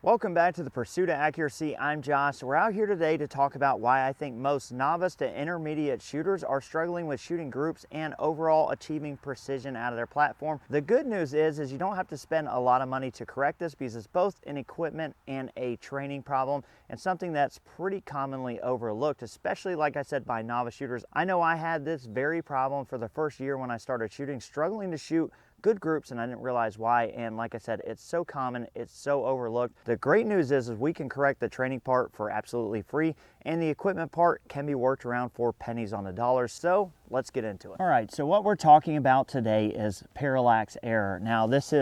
Welcome back to the Pursuit of Accuracy. I'm Josh. We're out here today to talk about why I think most novice to intermediate shooters are struggling with shooting groups and overall achieving precision out of their platform. The good news is you don't have to spend a lot of money to correct this because it's both an equipment and a training problem and something that's pretty commonly overlooked, especially like I said by novice shooters. I know I had this very problem for the first year when I started shooting, struggling to shoot good groups, and I didn't realize why. And like I said, it's so common, it's so overlooked. The great news is we can correct the training part for absolutely free, and the equipment part can be worked around for pennies on the dollar. So let's get into it. All right, so what we're talking about today is parallax error. Now this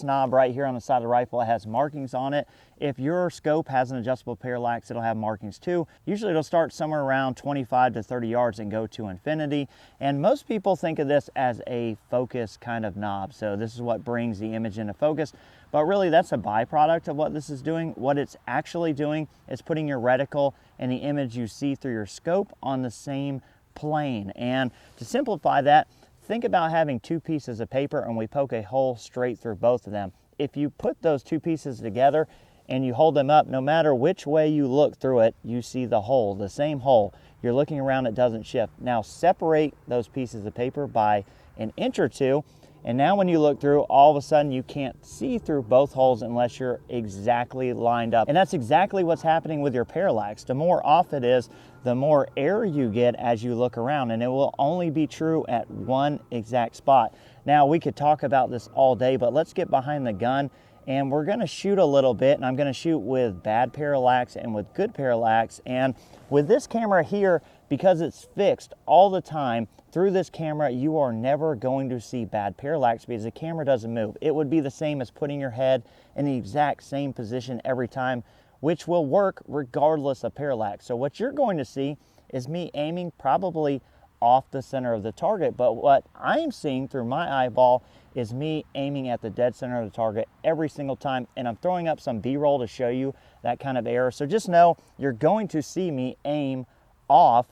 knob right here on the side of the rifle. It has markings on it. If your scope has an adjustable parallax, it'll have markings too. Usually it'll start somewhere around 25 to 30 yards and go to infinity. And most people think of this as a focus kind of knob. So this is what brings the image into focus. But really that's a byproduct of what this is doing. What it's actually doing is putting your reticle and the image you see through your scope on the same plane. And to simplify that, think about having two pieces of paper and we poke a hole straight through both of them. If you put those two pieces together and you hold them up, no matter which way you look through it, you see the hole, the same hole. You're looking around, it doesn't shift. Now separate those pieces of paper by an inch or two, and now when you look through, all of a sudden you can't see through both holes unless you're exactly lined up. And that's exactly what's happening with your parallax. The more off it is, the more error you get as you look around, and it will only be true at one exact spot. Now we could talk about this all day, but let's get behind the gun and we're gonna shoot a little bit, and I'm gonna shoot with bad parallax and with good parallax. And with this camera here, because it's fixed all the time, through this camera, you are never going to see bad parallax because the camera doesn't move. It would be the same as putting your head in the exact same position every time, which will work regardless of parallax. So what you're going to see is me aiming probably off the center of the target, but what I'm seeing through my eyeball is me aiming at the dead center of the target every single time, and I'm throwing up some B-roll to show you that kind of error. So just know you're going to see me aim off.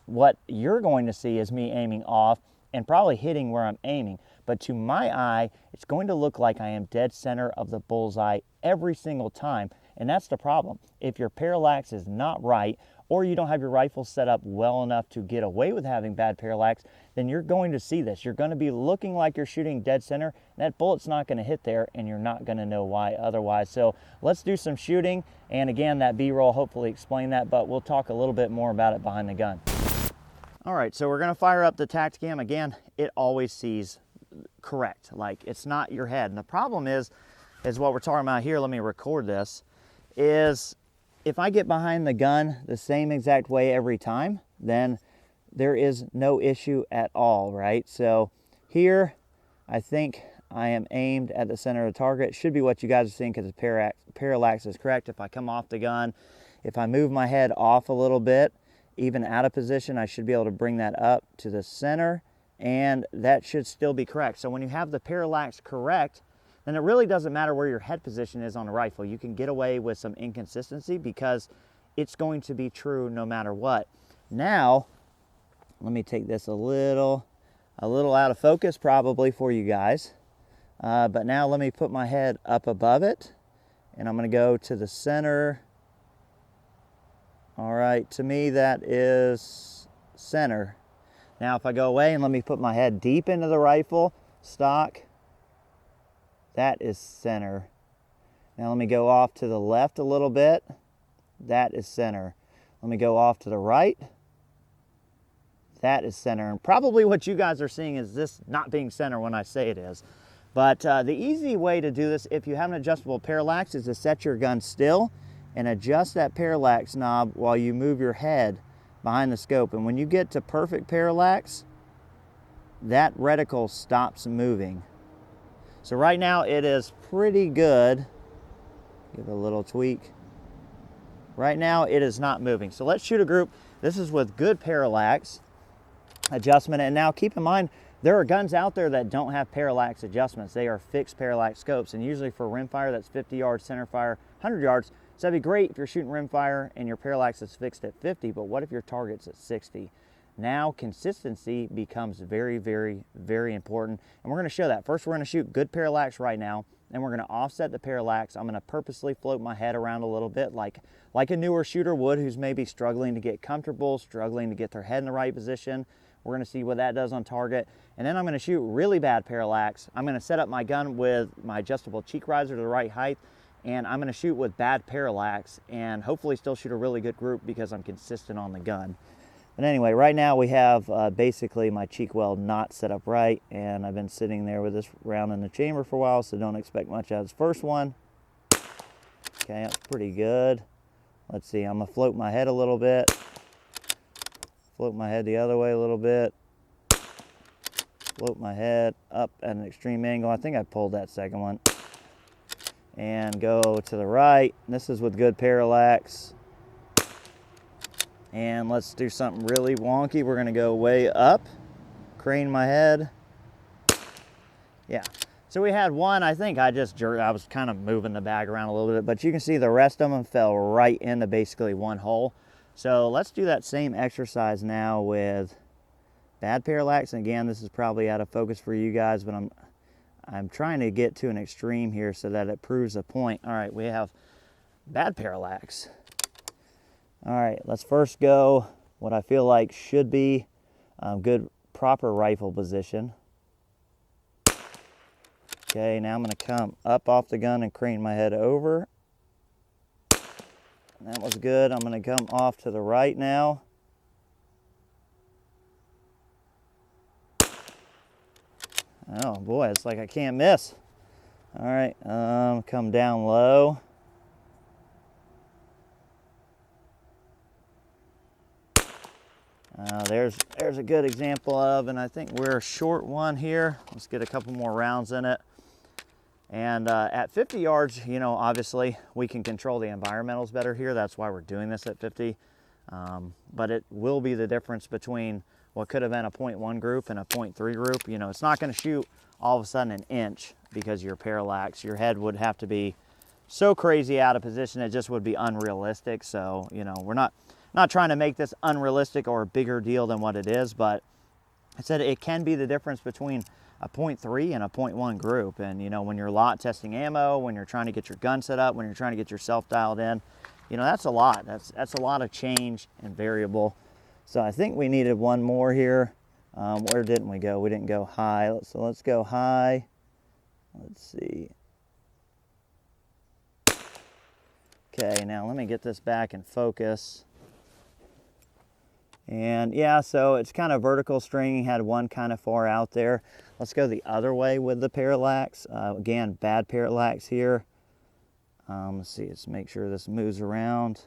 What you're going to see is me aiming off and probably hitting where I'm aiming, but to my eye it's going to look like I am dead center of the bullseye every single time. And that's the problem. If your parallax is not right, or you don't have your rifle set up well enough to get away with having bad parallax, then you're going to see this. You're going to be looking like you're shooting dead center, and that bullet's not going to hit there, and you're not going to know why otherwise. So let's do some shooting, and again, that B-roll hopefully explain that, but we'll talk a little bit more about it behind the gun. All right, so we're going to fire up the Tacticam. Again, it always sees correct, like it's not your head. And the problem is what we're talking about here, let me record this, is if I get behind the gun the same exact way every time, then there is no issue at all, right? So here, I think I am aimed at the center of the target. It should be what you guys are seeing because the parallax is correct. If I come off the gun, if I move my head off a little bit, even out of position, I should be able to bring that up to the center, and that should still be correct. So when you have the parallax correct, then it really doesn't matter where your head position is on a rifle. You can get away with some inconsistency because it's going to be true no matter what. Now, let me take this a little out of focus probably for you guys. But now let me put my head up above it, and I'm gonna go to the center. All right, to me that is center. Now if I go away and let me put my head deep into the rifle stock, that is center. Now let me go off to the left a little bit. That is center. Let me go off to the right. That is center. And probably what you guys are seeing is this not being center when I say it is. But the easy way to do this, if you have an adjustable parallax, is to set your gun still and adjust that parallax knob while you move your head behind the scope. And when you get to perfect parallax, that reticle stops moving. So right now it is pretty good. Give it a little tweak. Right now it is not moving. So let's shoot a group. This is with good parallax adjustment. And now keep in mind, there are guns out there that don't have parallax adjustments. They are fixed parallax scopes. And usually for rimfire, that's 50 yards, center fire, 100 yards. So that'd be great if you're shooting rimfire and your parallax is fixed at 50, but what if your target's at 60? Now consistency becomes very, very, very important. And we're gonna show that. First, we're gonna shoot good parallax right now. Then we're gonna offset the parallax. I'm gonna purposely float my head around a little bit like a newer shooter would who's maybe struggling to get comfortable, struggling to get their head in the right position. We're gonna see what that does on target. And then I'm gonna shoot really bad parallax. I'm gonna set up my gun with my adjustable cheek riser to the right height, and I'm gonna shoot with bad parallax and hopefully still shoot a really good group because I'm consistent on the gun. But anyway, right now we have basically my cheek weld not set up right, and I've been sitting there with this round in the chamber for a while, so don't expect much out of this first one. Okay, that's pretty good. Let's see, I'm gonna float my head a little bit. Float my head the other way a little bit. Float my head up at an extreme angle. I think I pulled that second one. And go to the right. This is with good parallax. And let's do something really wonky. We're gonna go way up, crane my head. Yeah, so we had one, I think I just jerked, I was kind of moving the bag around a little bit, but you can see the rest of them fell right into basically one hole. So let's do that same exercise now with bad parallax. And again, this is probably out of focus for you guys, but I'm trying to get to an extreme here so that it proves a point. All right, we have bad parallax. All right, let's first go what I feel like should be good, proper rifle position. Okay, now I'm gonna come up off the gun and crane my head over. That was good. I'm gonna come off to the right now. Oh boy, it's like I can't miss. All right, come down low. There's a good example of, and I think we're a short one here. Let's get a couple more rounds in it. And at 50 yards, you know, obviously we can control the environmentals better here. That's why we're doing this at 50. But it will be the difference between what could have been a 0.1 group and a 0.3 group. You know, it's not going to shoot all of a sudden an inch because you're parallax. Your head would have to be so crazy out of position, it just would be unrealistic. So, you know, we're not trying to make this unrealistic or a bigger deal than what it is, but I said it can be the difference between a 0.3 and a 0.1 group. And, you know, when you're lot testing ammo, when you're trying to get your gun set up, when you're trying to get yourself dialed in, you know, that's a lot. That's a lot of change and variable. So I think we needed one more here. Where didn't we go? We didn't go high. So let's go high. Let's see. Okay, now let me get this back in focus. And yeah, so it's kind of vertical stringing, had one kind of far out there. Let's go the other way with the parallax. Again, bad parallax here. Let's see, let's make sure this moves around.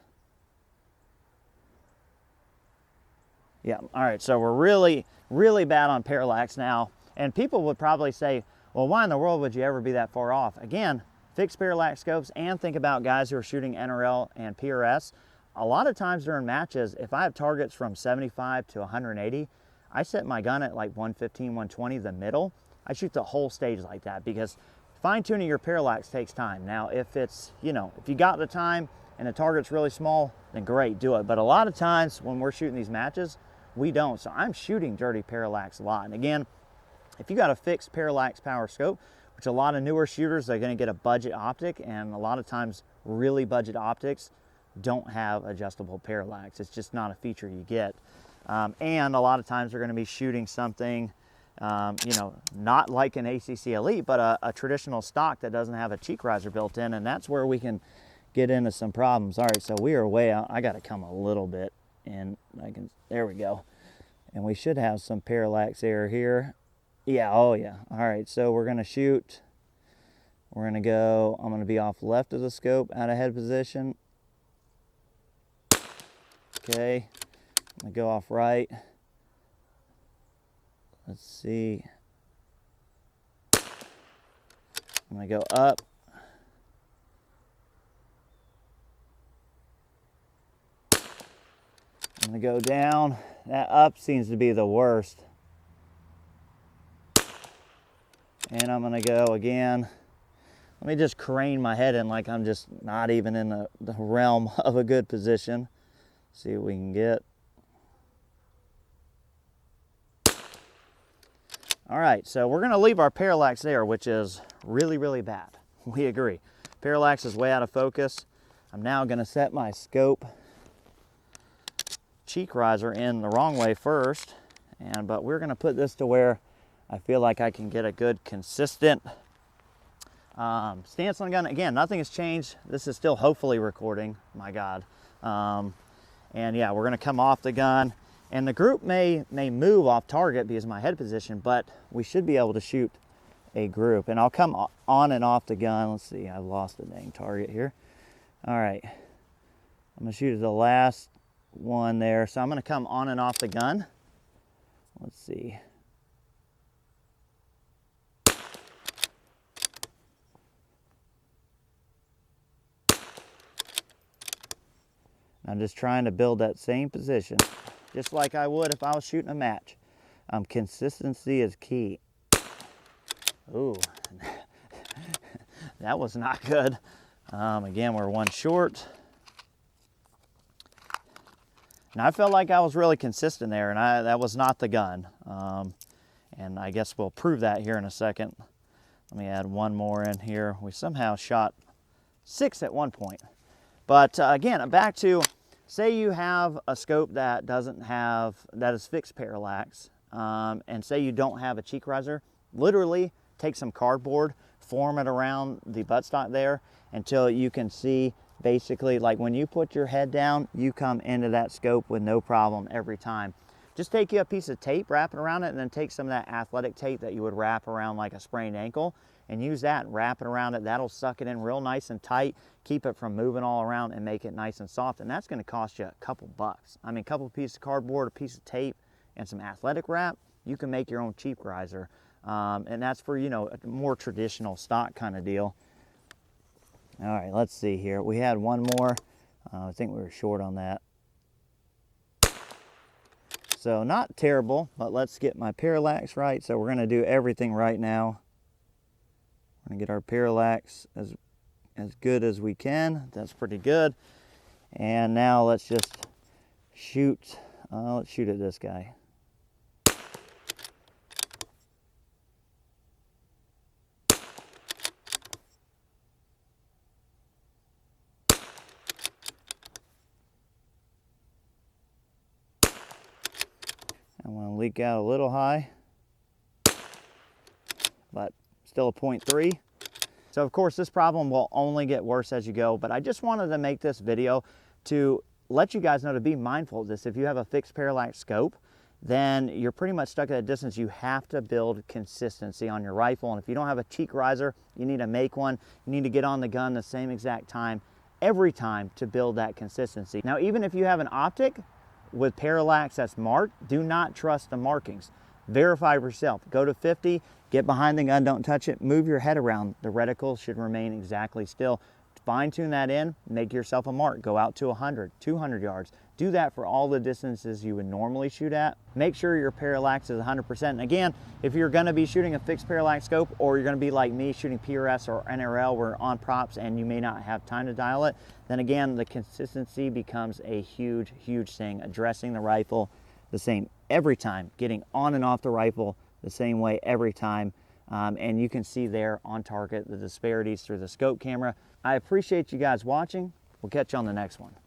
Yeah, all right, so we're really, really bad on parallax now. And people would probably say, well, why in the world would you ever be that far off? Again, fixed parallax scopes, and think about guys who are shooting NRL and PRS. A lot of times during matches, if I have targets from 75 to 180, I set my gun at like 115, 120, the middle. I shoot the whole stage like that because fine-tuning your parallax takes time. Now, if it's, you know, if you got the time and the target's really small, then great, do it. But a lot of times when we're shooting these matches, we don't. So I'm shooting dirty parallax a lot. And again, if you got a fixed parallax power scope, which a lot of newer shooters are going to get a budget optic, and a lot of times really budget optics don't have adjustable parallax. It's just not a feature you get. And a lot of times they're going to be shooting something, you know, not like an ACC Elite, but a traditional stock that doesn't have a cheek riser built in, and that's where we can get into some problems. All right, so we are way out. I got to come a little bit, and there we go. And we should have some parallax error here. Yeah, oh yeah. All right, so we're going to shoot. We're going to go, I'm going to be off left of the scope, out of head position. Okay, I'm going to go off right. Let's see. I'm going to go up. I'm going to go down. That up seems to be the worst. And I'm going to go again. Let me just crane my head in like I'm just not even in the realm of a good position. See what we can get. All right, so we're going to leave our parallax there, which is really, really bad. we agree. Parallax is way out of focus. I'm now gonna set my scope cheek riser in the wrong way first, but we're gonna put this to where I feel like I can get a good consistent stance on the gun. Again, nothing has changed. This is still hopefully recording, my God. And yeah, we're gonna come off the gun, and the group may move off target because of my head position, but we should be able to shoot a group. And I'll come on and off the gun. Let's see, I lost the dang target here. All right, I'm gonna shoot at the last one there. So I'm gonna come on and off the gun. Let's see. I'm just trying to build that same position, just like I would if I was shooting a match. Consistency is key. Ooh, that was not good. Again, we're one short. And I felt like I was really consistent there, and that was not the gun. And I guess we'll prove that here in a second. Let me add one more in here. We somehow shot 6 at one point. But again, back to, say you have a scope that is fixed parallax, and say you don't have a cheek riser, literally take some cardboard, form it around the buttstock there until you can see basically, like when you put your head down, you come into that scope with no problem every time. Just take you a piece of tape, wrap it around it, and then take some of that athletic tape that you would wrap around like a sprained ankle, and use that and wrap it around it. That'll suck it in real nice and tight, keep it from moving all around, and make it nice and soft. And that's gonna cost you a couple bucks. I mean, a couple pieces of cardboard, a piece of tape, and some athletic wrap, you can make your own cheek riser. And that's for, you know, a more traditional stock kind of deal. All right, let's see here. We had one more. I think we were short on that. So not terrible, but let's get my parallax right. So we're gonna do everything right now. We're gonna get our parallax as good as we can. That's pretty good. And now let's just shoot. Let's shoot at this guy. I want to leak out a little high, but still a 0.3. So of course this problem will only get worse as you go, but I just wanted to make this video to let you guys know to be mindful of this. If you have a fixed parallax scope, then you're pretty much stuck at a distance. You have to build consistency on your rifle, and if you don't have a cheek riser, you need to make one. You need to get on the gun the same exact time every time to build that consistency. Now, even if you have an optic with parallax that's marked, do not trust the markings. Verify for yourself. Go to 50, get behind the gun, don't touch it, move your head around. The reticle should remain exactly still. Fine tune that in, make yourself a mark. Go out to 100, 200 yards. Do that for all the distances you would normally shoot at. Make sure your parallax is 100%. And again, if you're gonna be shooting a fixed parallax scope, or you're gonna be like me shooting PRS or NRL, where on props and you may not have time to dial it, then again, the consistency becomes a huge, huge thing. Addressing the rifle the same every time, getting on and off the rifle the same way every time. And you can see there on target the disparities through the scope camera. I appreciate you guys watching. We'll catch you on the next one.